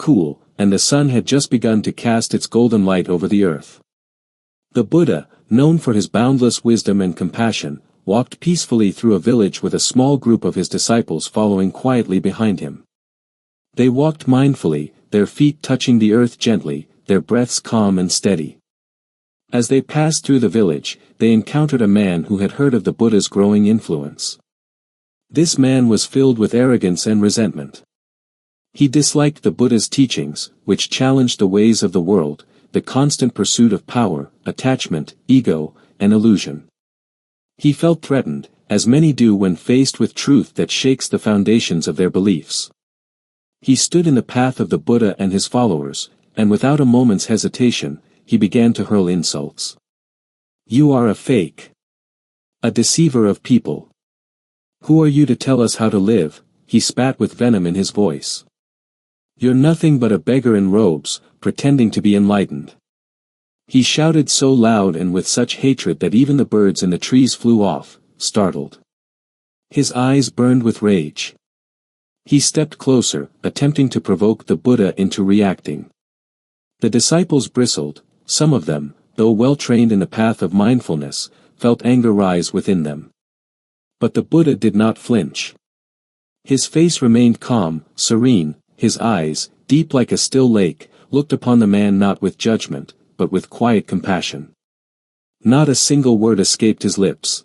cool, and the sun had just begun to cast its golden light over the earth. The Buddha, known for his boundless wisdom and compassion, walked peacefully through a village with a small group of his disciples following quietly behind him. They walked mindfully, their feet touching the earth gently, their breaths calm and steady. As they passed through the village, they encountered a man who had heard of the Buddha's growing influence. This man was filled with arrogance and resentment. He disliked the Buddha's teachings, which challenged the ways of the world, the constant pursuit of power, attachment, ego, and illusion. He felt threatened, as many do when faced with truth that shakes the foundations of their beliefs. He stood in the path of the Buddha and his followers, and without a moment's hesitation, he began to hurl insults. "You are a fake. A deceiver of people. Who are you to tell us how to live?" He spat with venom in his voice. "You're nothing but a beggar in robes, pretending to be enlightened." He shouted so loud and with such hatred that even the birds in the trees flew off, startled. His eyes burned with rage. He stepped closer, attempting to provoke the Buddha into reacting. The disciples bristled, some of them, though well trained in the path of mindfulness, felt anger rise within them. But the Buddha did not flinch. His face remained calm, serene, his eyes, deep like a still lake, looked upon the man not with judgment, but with quiet compassion. Not a single word escaped his lips.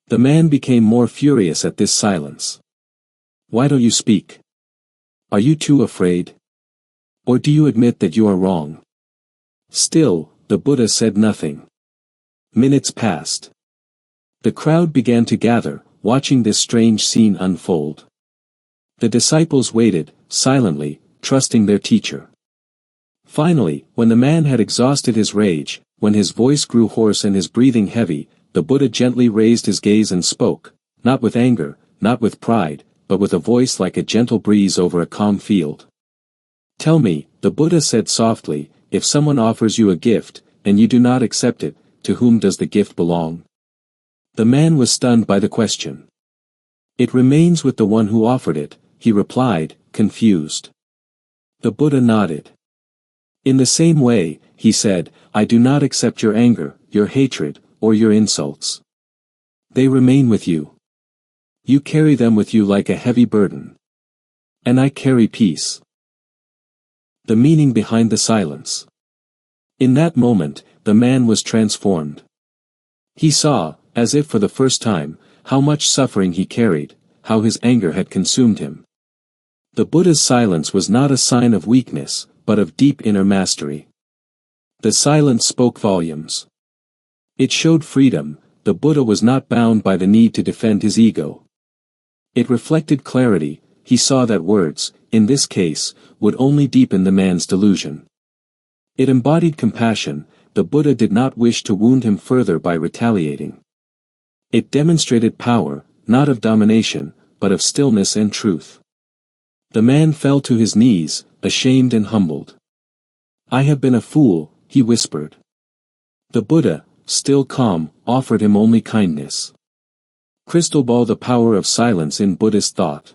The man became more furious at this silence. "Why don't you speak? Are you too afraid? Or do you admit that you are wrong?" Still, the Buddha said nothing. Minutes passed. The crowd began to gather, watching this strange scene unfold. The disciples waited, silently, trusting their teacher. Finally, when the man had exhausted his rage, when his voice grew hoarse and his breathing heavy, the Buddha gently raised his gaze and spoke, not with anger, not with pride, but with a voice like a gentle breeze over a calm field. "Tell me," the Buddha said softly, "if someone offers you a gift, and you do not accept it, to whom does the gift belong?" The man was stunned by the question. "It remains with the one who offered it," he replied, confused. The Buddha nodded. "In the same way," he said, "I do not accept your anger, your hatred, or your insults. They remain with you. You carry them with you like a heavy burden. And I carry peace." The meaning behind the silence. In that moment, the man was transformed. He saw, as if for the first time, how much suffering he carried, how his anger had consumed him. The Buddha's silence was not a sign of weakness, but of deep inner mastery. The silence spoke volumes. It showed freedom. The Buddha was not bound by the need to defend his ego. It reflected clarity. He saw that words, in this case, would only deepen the man's delusion. It embodied compassion. The Buddha did not wish to wound him further by retaliating. It demonstrated power, not of domination, but of stillness and truth. The man fell to his knees, ashamed and humbled. "I have been a fool," he whispered. The Buddha, still calm, offered him only kindness. Crystal ball: the power of silence in Buddhist thought.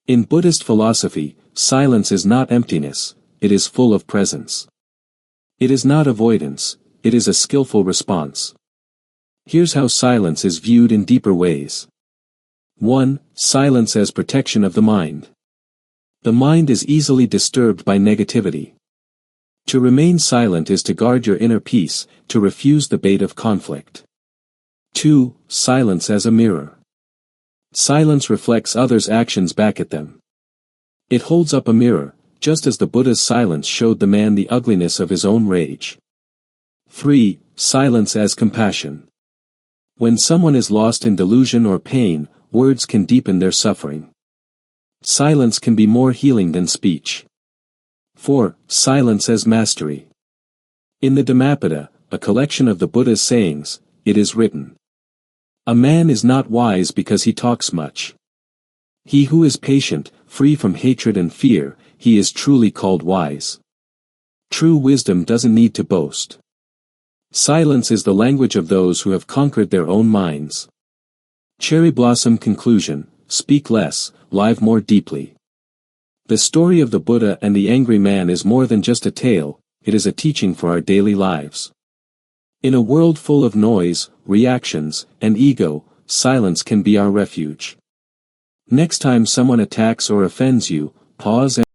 In Buddhist philosophy, silence is not emptiness, it is full of presence. It is not avoidance, it is a skillful response. Here's how silence is viewed in deeper ways. 1. Silence as protection of the mind. The mind is easily disturbed by negativity. To remain silent is to guard your inner peace, to refuse the bait of conflict. 2. Silence as a mirror. Silence reflects others' actions back at them. It holds up a mirror, just as the Buddha's silence showed the man the ugliness of his own rage. 3. Silence as compassion. When someone is lost in delusion or pain, words can deepen their suffering. Silence can be more healing than speech. 4. Silence as mastery. In the Dhammapada, a collection of the Buddha's sayings, it is written, "A man is not wise because he talks much. He who is patient, free from hatred and fear, he is truly called wise." True wisdom doesn't need to boast. Silence is the language of those who have conquered their own minds. Cherry Blossom conclusion: speak less, live more deeply. The story of the Buddha and the angry man is more than just a tale, it is a teaching for our daily lives. In a world full of noise, reactions, and ego, silence can be our refuge. Next time someone attacks or offends you, pause and